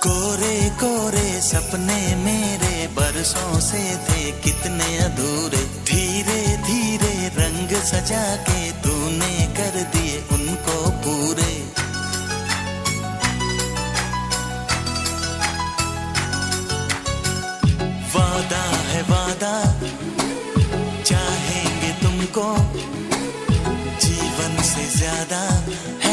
कोरे कोरे सपने मेरे बरसों से थे कितने अधूरे, धीरे धीरे रंग सजा के तूने कर दिए उनको पूरे। वादा है वादा, चाहेंगे तुमको जीवन से ज्यादा।